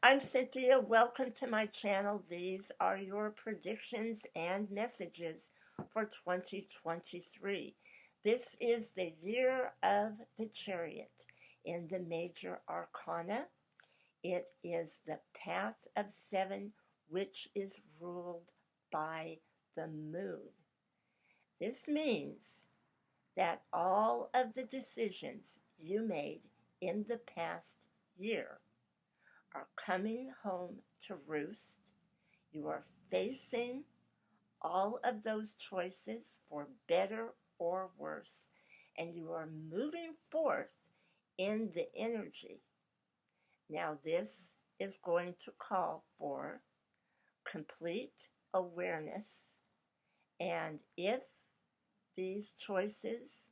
I'm Cynthia. Welcome to my channel. These are your predictions and messages for 2023. This is the year of the Chariot in the major arcana. It is the path of seven, which is ruled by the moon. This means that all of the decisions you made in the past year are coming home to roost. You are facing all of those choices for better or worse, and you are moving forth in the energy. Now, this is going to call for complete awareness, and if these choices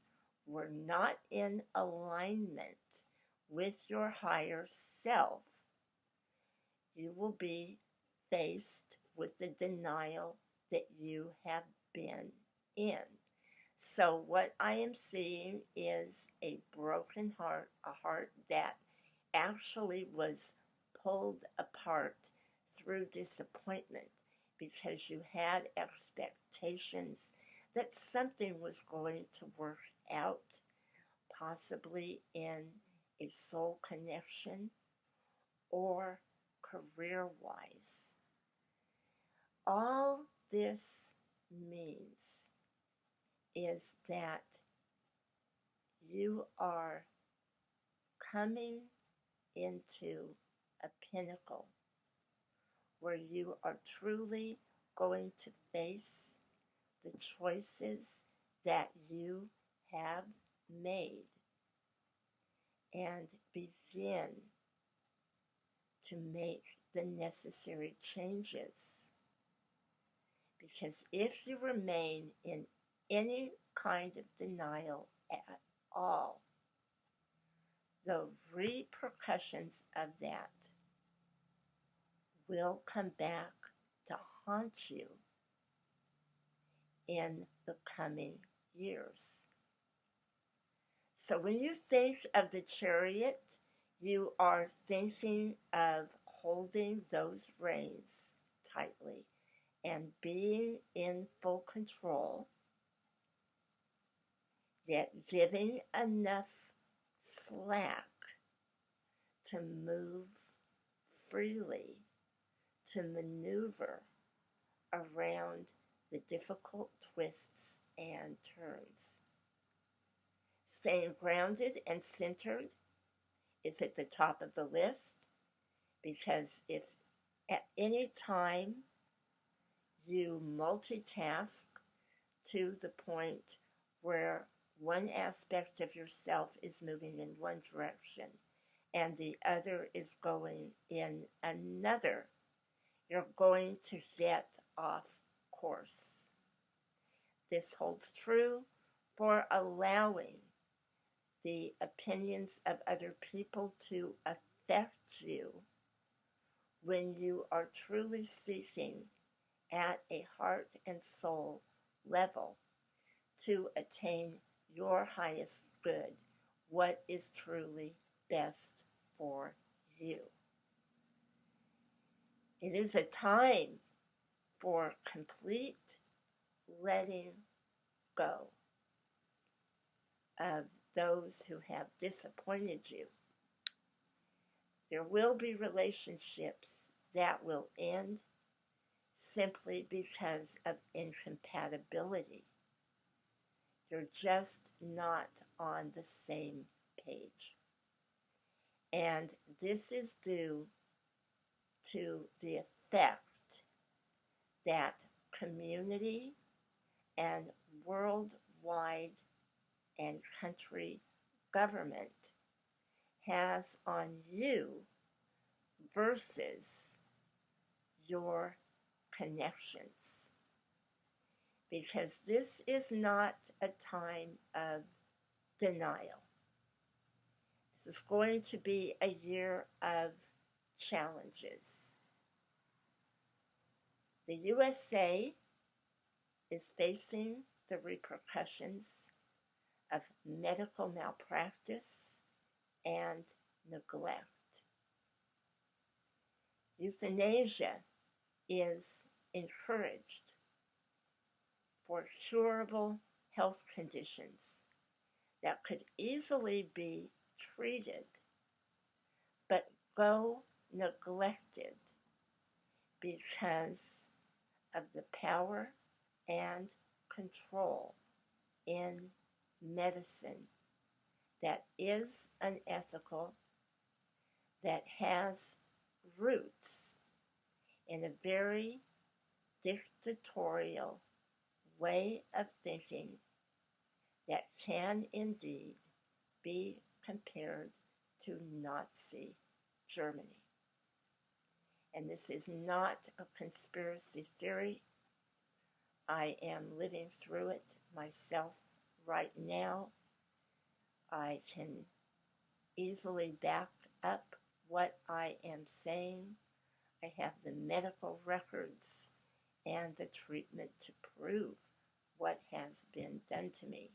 were not in alignment with your higher self, you will be faced with the denial that you have been in. So, what I am seeing is a broken heart, a heart that actually was pulled apart through disappointment because you had expectations that something was going to work out, possibly in a soul connection or career wise. All this means is that you are coming into a pinnacle where you are truly going to face the choices that you have made and begin to make the necessary changes. Because if you remain in any kind of denial at all, the repercussions of that will come back to haunt you in the coming years. So when you think of the Chariot, you are thinking of holding those reins tightly and being in full control, yet giving enough slack to move freely, to maneuver around the difficult twists and turns. Staying grounded and centered is at the top of the list, because if at any time you multitask to the point where one aspect of yourself is moving in one direction and the other is going in another, you're going to get off course. This holds true for allowing the opinions of other people to affect you when you are truly seeking at a heart and soul level to attain your highest good, what is truly best for you. It is a time for complete letting go of those who have disappointed you. There will be relationships that will end simply because of incompatibility. You're just not on the same page. And this is due to the effect that community and worldwide and country government has on you versus your connections. Because this is not a time of denial. This is going to be a year of challenges. The USA is facing the repercussions of medical malpractice and neglect. Euthanasia is encouraged for curable health conditions that could easily be treated but go neglected because of the power and control in medicine that is unethical, that has roots in a very dictatorial way of thinking that can indeed be compared to Nazi Germany. And this is not a conspiracy theory. I am living through it myself right now. I can easily back up what I am saying. I have the medical records and the treatment to prove what has been done to me.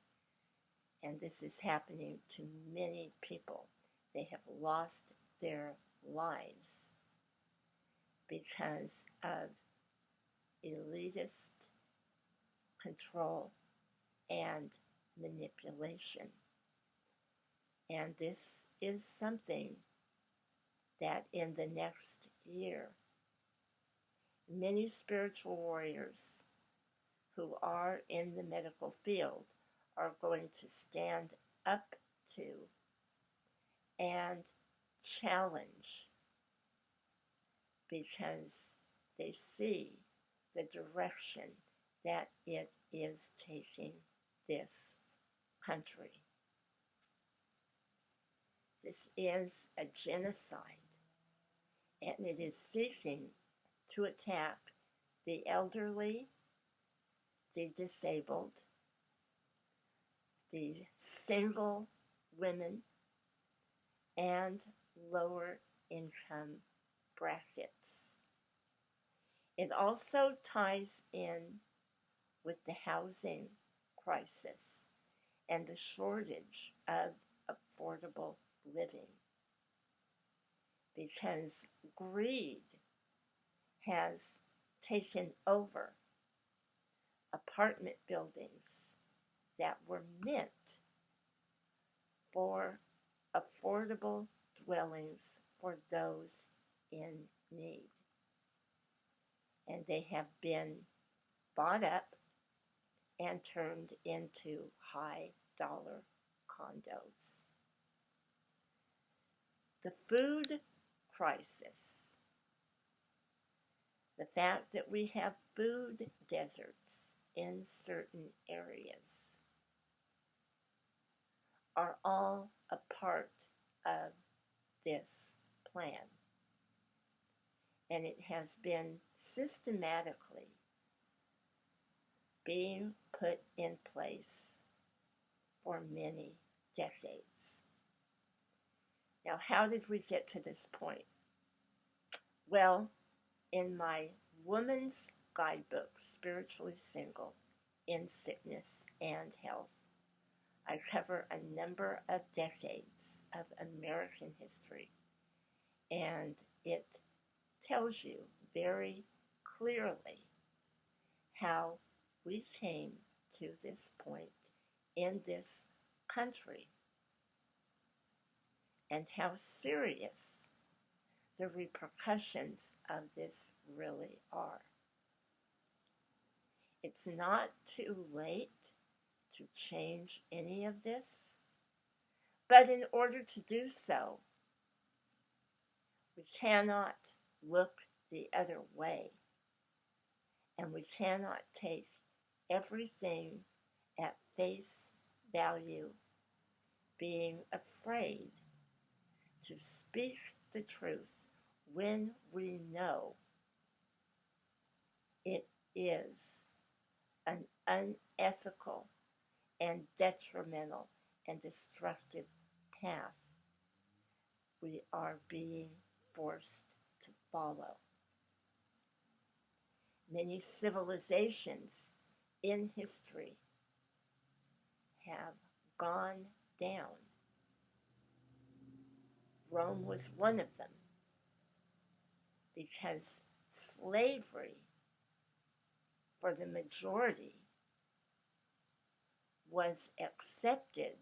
And this is happening to many people. They have lost their lives because of elitist control and manipulation. And this is something that in the next year, many spiritual warriors who are in the medical field are going to stand up to and challenge because they see the direction that it is taking this country. This is a genocide, and it is seeking to attack the elderly, the disabled, the single women, and lower income brackets. It also ties in with the housing crisis and the shortage of affordable living because greed has taken over apartment buildings that were meant for affordable dwellings for those in need. And they have been bought up and turned into high dollar condos. The food crisis, the fact that we have food deserts in certain areas, are all a part of this plan. And it has been systematically being put in place for many decades. Now, how did we get to this point? Well, in my woman's guidebook, Spiritually Single in Sickness and Health, I cover a number of decades of American history, and it tells you very clearly how we came to this point in this country and how serious the repercussions of this really are. It's not too late to change any of this, but in order to do so, we cannot look the other way, and we cannot take everything at face value, being afraid to speak the truth when we know it is an unethical and detrimental and destructive path we are being forced to follow. Many civilizations in history have gone down. Rome was one of them because slavery for the majority was accepted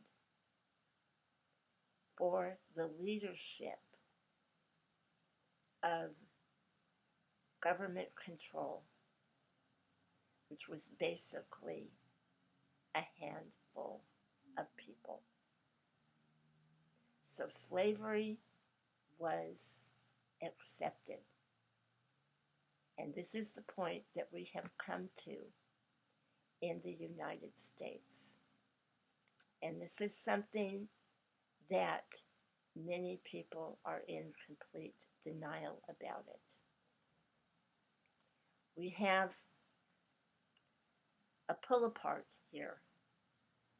for the leadership of government control, which was basically a handful of people. So slavery was accepted. And this is the point that we have come to in the United States. And this is something that many people are in complete denial about it. We have a pull apart here.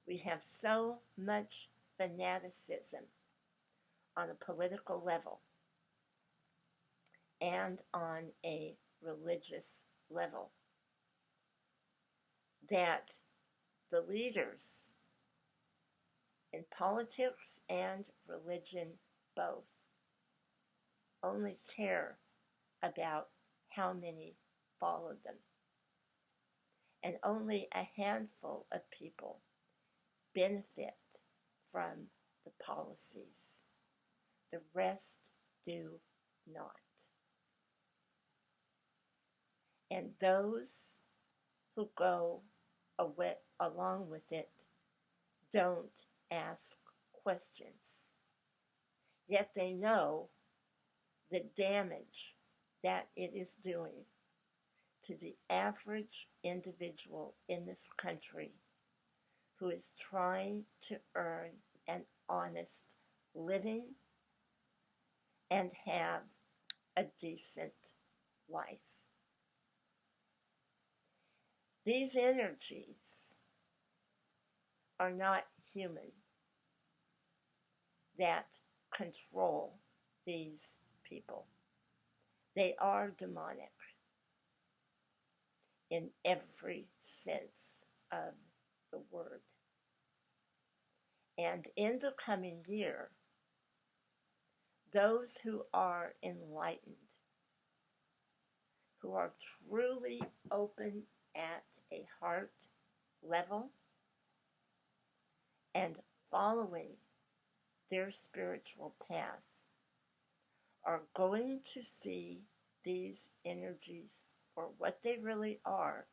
We have so much fanaticism on a political level and on a religious level that the leaders in politics and religion both only care about how many follow them. And only a handful of people benefit from the policies. The rest do not. And those who go along with it don't ask questions. Yet they know the damage that it is doing to the average individual in this country who is trying to earn an honest living and have a decent life. These energies are not human that control these people. They are demonic in every sense of the word. And in the coming year, those who are enlightened, who are truly open at a heart level and following their spiritual path, are going to see these energies for what they really are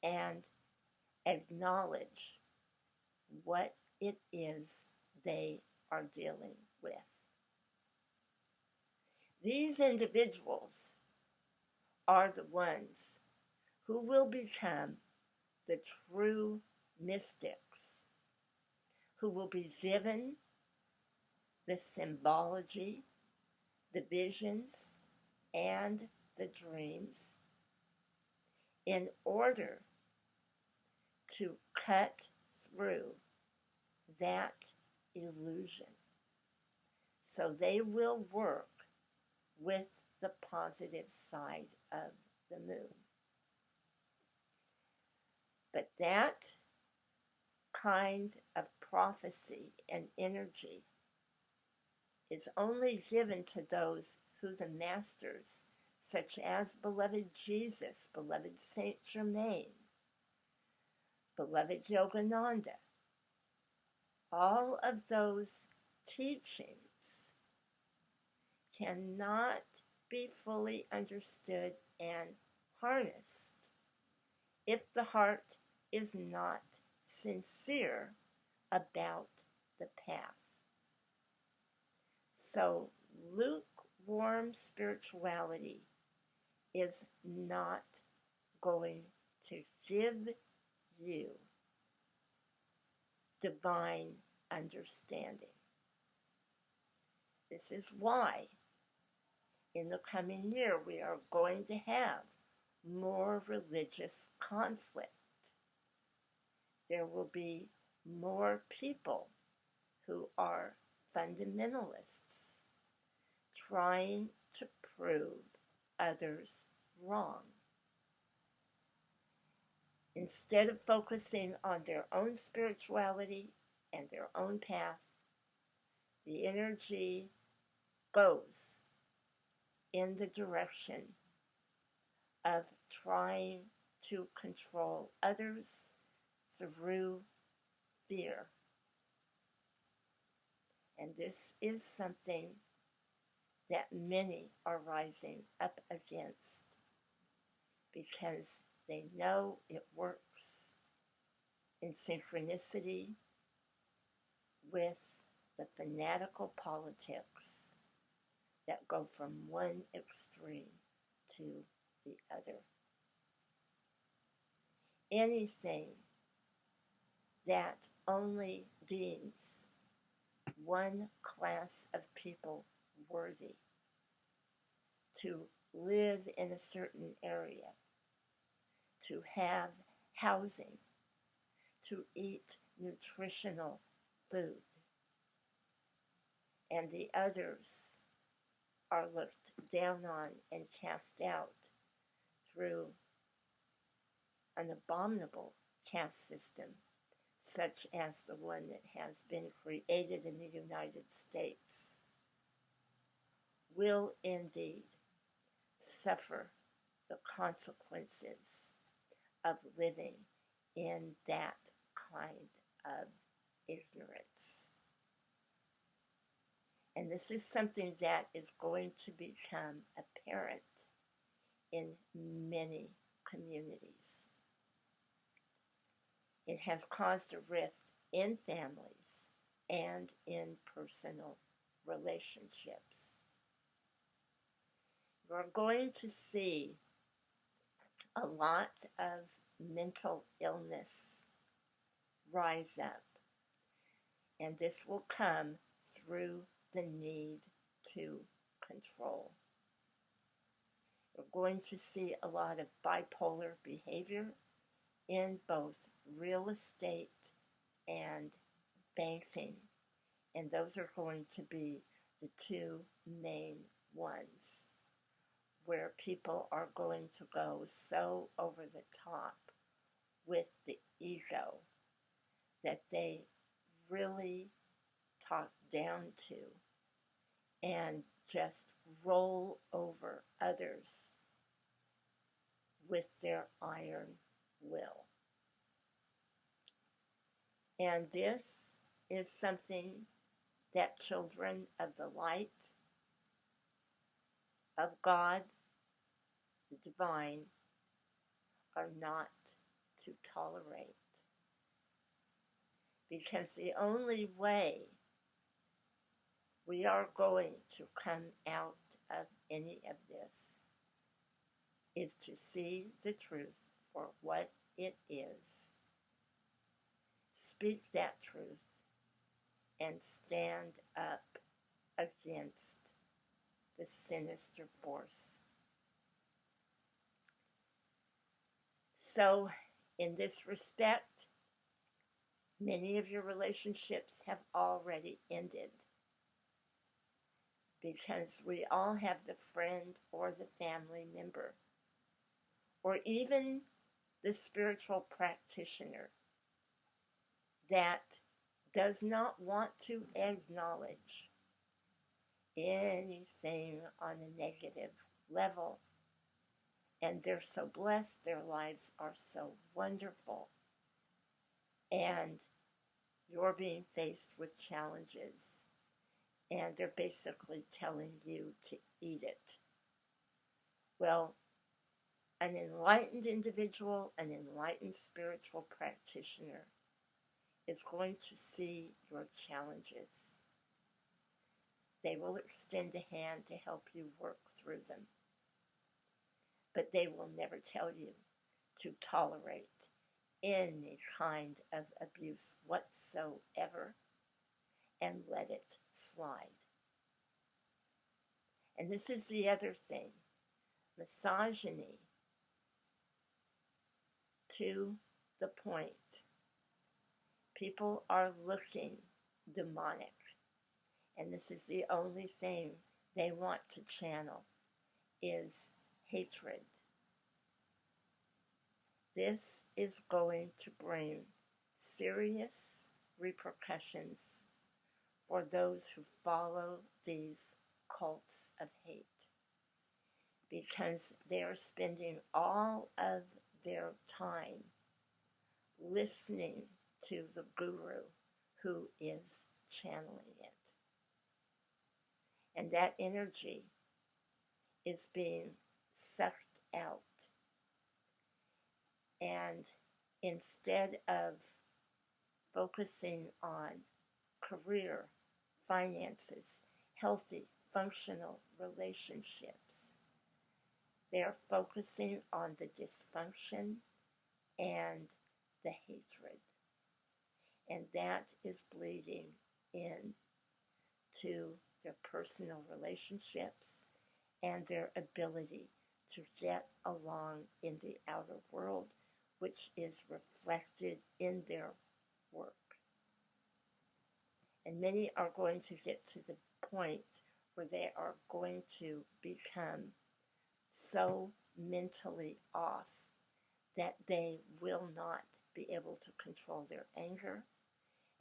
and acknowledge what it is they are dealing with. These individuals are the ones who will become the true mystics, who will be given the symbology, the visions, and the dreams in order to cut through that illusion. So they will work with the positive side of the moon. But that kind of prophecy and energy is only given to those who the masters, such as beloved Jesus, beloved Saint Germain, beloved Yogananda, all of those teachings cannot be fully understood and harnessed if the heart is not sincere about the path. So lukewarm spirituality is not going to give you divine understanding. This is why in the coming year we are going to have more religious conflict. There will be more people who are fundamentalists trying to prove others wrong. Instead of focusing on their own spirituality and their own path, the energy goes in the direction of trying to control others through fear. And this is something that many are rising up against because they know it works in synchronicity with the fanatical politics that go from one extreme to the other. Anything that only deems one class of people worthy to live in a certain area, to have housing, to eat nutritional food, and the others are looked down on and cast out through an abominable caste system, such as the one that has been created in the United States, will indeed suffer the consequences of living in that kind of ignorance. And this is something that is going to become apparent in many communities. It has caused a rift in families and in personal relationships. We're going to see a lot of mental illness rise up, and this will come through the need to control. We're going to see a lot of bipolar behavior in both real estate and banking, and those are going to be the two main ones where people are going to go so over the top with the ego that they really talk down to and just roll over others with their iron will. And this is something that children of the light, of God, the divine, are not to tolerate. Because the only way we are going to come out of any of this is to see the truth for what it is, speak that truth, and stand up against the sinister force. So, in this respect, many of your relationships have already ended because we all have the friend or the family member or even the spiritual practitioner that does not want to acknowledge anything on a negative level. And they're so blessed, their lives are so wonderful. And you're being faced with challenges, and they're basically telling you to eat it. Well, an enlightened individual, an enlightened spiritual practitioner is going to see your challenges. They will extend a hand to help you work through them. But they will never tell you to tolerate any kind of abuse whatsoever and let it slide. And this is the other thing. Misogyny to the point. People are looking demonic. And this is the only thing they want to channel is hatred. This is going to bring serious repercussions for those who follow these cults of hate. because they are spending all of their time listening to the guru who is channeling it. And that energy is being sucked out. And instead of focusing on career, finances, healthy, functional relationships, they're focusing on the dysfunction and the hatred. And that is bleeding into their personal relationships and their ability to get along in the outer world, which is reflected in their work. And many are going to get to the point where they are going to become so mentally off that they will not be able to control their anger,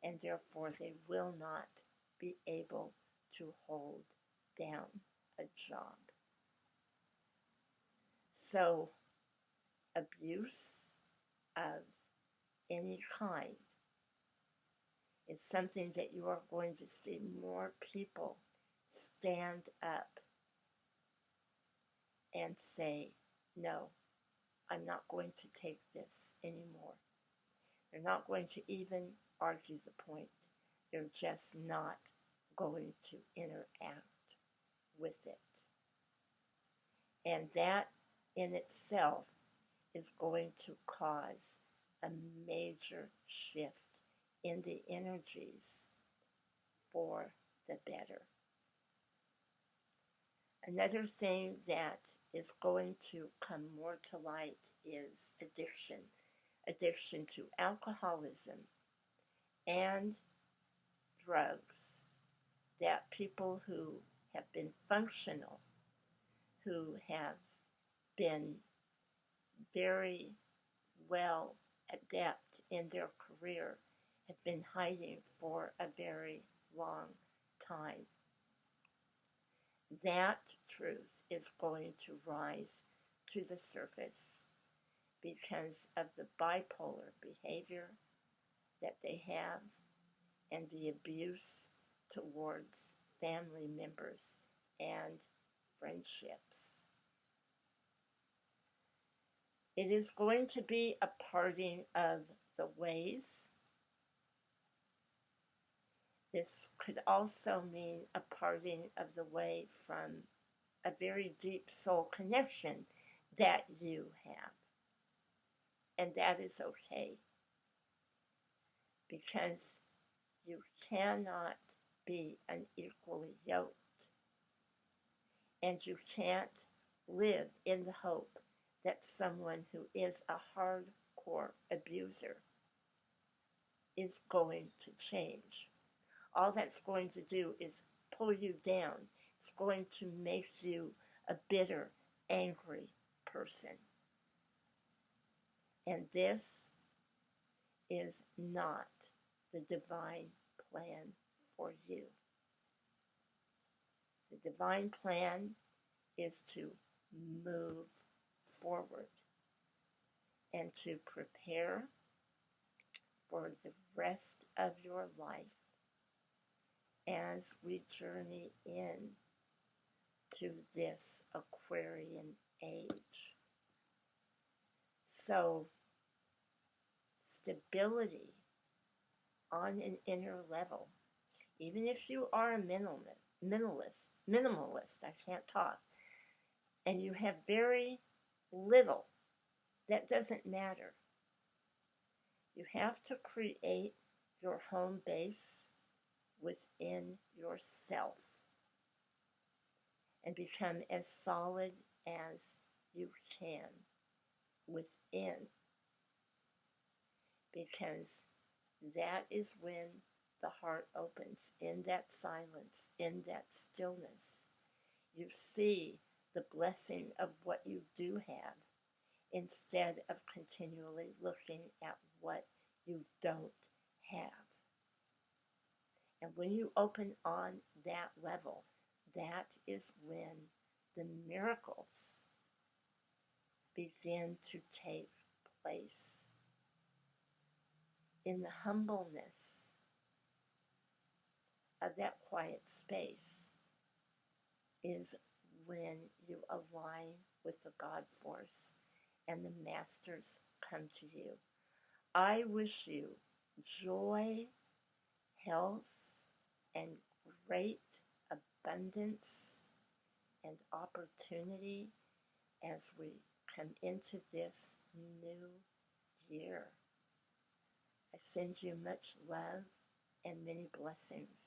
and therefore they will not be able to hold down a job. So, abuse of any kind is something that you are going to see more people stand up and say, no, I'm not going to take this anymore. They're not going to even argue the point. They're just not going to interact with it. And that in itself is going to cause a major shift in the energies for the better. Another thing that is going to come more to light is addiction. Addiction to alcoholism and drugs, that people who have been functional, who have been very well adept in their career, have been hiding for a very long time. That truth is going to rise to the surface because of the bipolar behavior that they have and the abuse towards family members and friendships. It is going to be a parting of the ways. This could also mean a parting of the way from a very deep soul connection that you have. And that is okay, because you cannot be unequally yoked. And you can't live in the hope that someone who is a hardcore abuser is going to change. All that's going to do is pull you down. It's going to make you a bitter, angry person. And this is not the divine plan for you. The divine plan is to move forward and to prepare for the rest of your life as we journey in to this Aquarian age. So, stability on an inner level, even if you are a minimalist, I can't talk, and you have very little, that doesn't matter. You have to create your home base within yourself and become as solid as you can within, because that is when the heart opens, in that silence, in that stillness. You see the blessing of what you do have instead of continually looking at what you don't have. And when you open on that level, that is when the miracles begin to take place. In the humbleness of that quiet space is when you align with the God force and the masters come to you. I wish you joy, health, and great abundance and opportunity as we come into this new year. I send you much love and many blessings.